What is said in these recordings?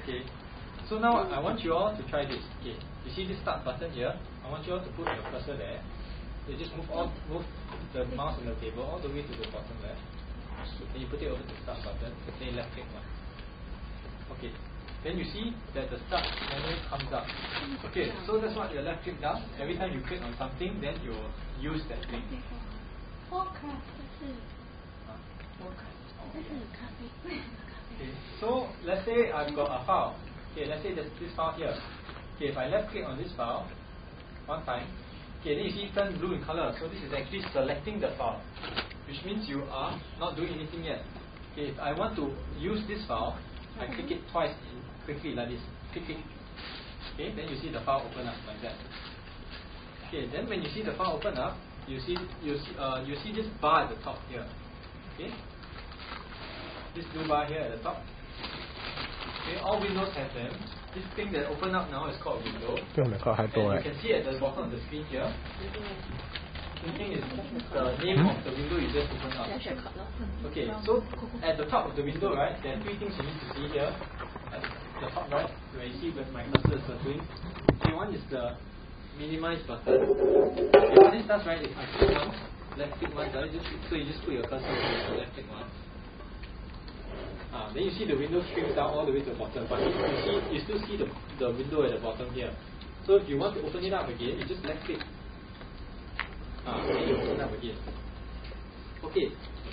Okay. So now I want you all to try this. Okay. You see this start button here? I want you all to put your cursor there. You just move the mouse on the table all the way to the bottom left. Then you put it over the start button. Then left click one. Okay. Then you see that the start menu comes up. Okay, so that's what your left click does. Every time you click on something, then you use that thing. Okay, so let's say I've got a file. Okay, let's say there's this file here. Okay, if I left click on this file one time, okay, then you see it turn blue in color. So this is actually selecting the file, which means you are not doing anything yet. Okay, if I want to use this file, I click it twice quickly like this. Click. Okay, then you see the file open up like that. Okay, then when you see the file open up, you see this bar at the top here. Okay, this blue bar here at the top. Okay, all windows have them. This thing that open up now is called window. And you can see at the bottom of the screen here. Thinking is the name of the window you just opened up. Okay, so at the top of the window, right, there are three things you need to see here. At the top right, where you see that my cursor is circling. Okay, one is the minimize button. Okay, what this does, right, is I click once, left click once, right? So you just put your cursor on the left click once. Then you see the window shrinks down all the way to the bottom, but you still see the window at the bottom here. So if you want to open it up again, you just left click. Then you open up again. Okay,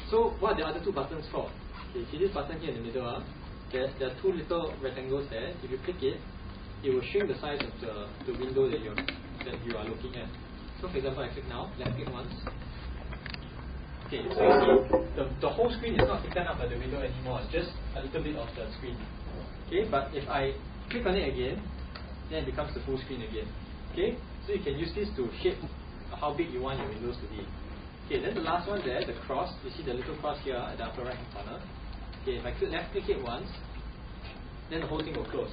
so what are the other two buttons for? Okay, see this button here in the middle? There are two little rectangles there. If you click it, it will shrink the size of the window that you are looking at. So for example, I click now, left click once. Okay, so you see the whole screen is not taken up by the window anymore. It's just a little bit of the screen. Okay, but if I click on it again, then it becomes the full screen again. Okay, so you can use this to shape how big you want your windows to be. Okay, then the last one there, the cross. You see the little cross here at the upper right hand corner. Okay, if I left click it once, then the whole thing will close.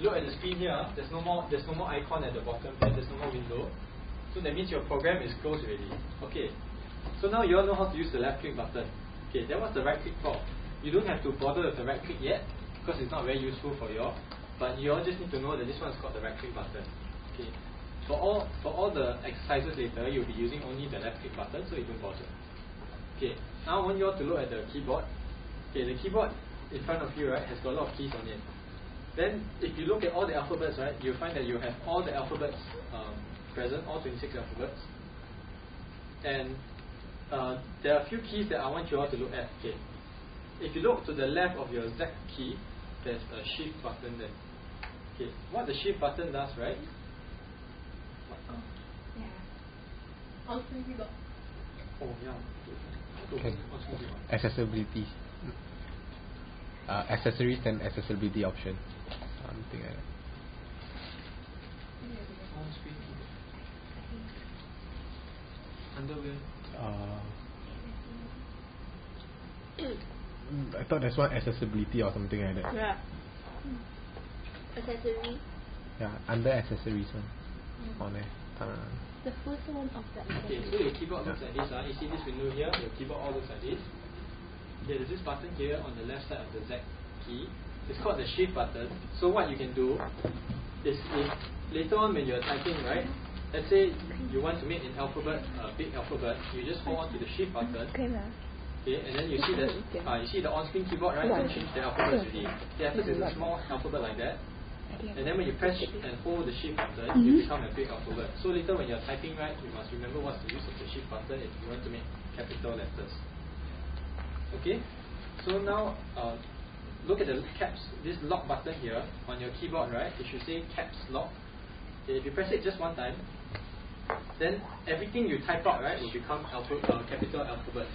Look at the screen here. There's no more icon at the bottom. There's no more window. So that means your program is closed already. Okay. So now you all know how to use the left click button. Okay, then what's the right click for? You don't have to bother with the right click yet because it's not very useful for you all. But you all just need to know that this one is called the right click button. Okay. For all the exercises later, you'll be using only the left click button, so you don't bother. Okay. Now I want you all to look at the keyboard. Okay, the keyboard in front of you, right, has got a lot of keys on it. Then if you look at all the alphabets, right, you'll find that you have all the alphabets present, all 26 alphabets. And there are a few keys that I want you all to look at. Okay. If you look to the left of your Z key, there's a shift button there. Okay. What the shift button does, right? Oh yeah. Okay. Accessibility. Accessories and accessibility option. Something like that. Underwear. I thought there's one accessibility or something like that. Yeah. Accessory. Yeah, under accessories one. On there. The first one of the Okay, so your keyboard looks like this. You see this window here, your keyboard all looks like this. Okay, there's this button here on the left side of the Z key. It's called the shift button. So what you can do is if later on when you're typing, right, let's say you want to make an alphabet, a big alphabet, you just hold on to the shift button. Okay, and then you see that you see the on-screen keyboard, right? You can change the alphabets already. The alphabet is a small alphabet like that. And then when you press and hold the shift button, you become a big alphabet. So later when you're typing, right, you must remember what's the use of the shift button if you want to make capital letters. Okay, so now look at the caps, this lock button here on your keyboard, right? It should say caps lock. Okay, if you press it just one time, then everything you type out, right, will become capital alphabet.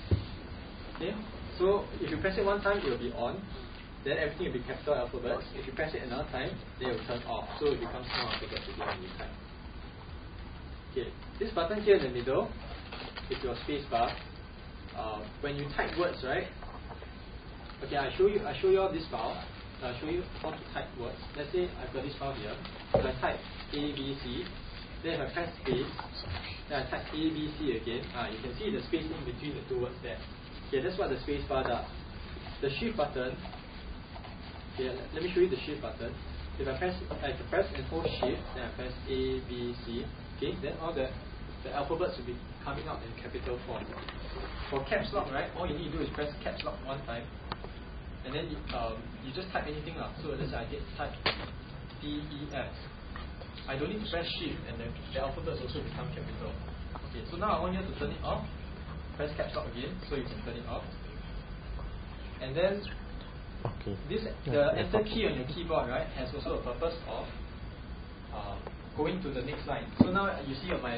Okay, so if you press it one time, it will be on. Then everything will be capital alphabets. If you press it another time, then it will turn off. So it becomes small alphabets again when you type. Okay, this button here in the middle is your space bar. When you type words, right? Okay, I show you all this file. I'll show you how to type words. Let's say I've got this file here. If I type A, B, C, then if I press space, then I type A, B, C again. You can see the space in between the two words there. Okay, that's what the space bar does. The shift button Okay, let me show you the shift button. If I press and hold shift, then I press A, B, C. Okay, then all the alphabets will be coming out in capital form. For caps lock, right, all you need to do is press caps lock one time, and then you just type anything lah. So let's say I type DEF. I don't need to press shift, and the alphabets also become capital. Okay, so now I want you to turn it off. Press caps lock again, so you can turn it off. And then the enter key on your keyboard, right, has also a purpose of going to the next line. So now you see on my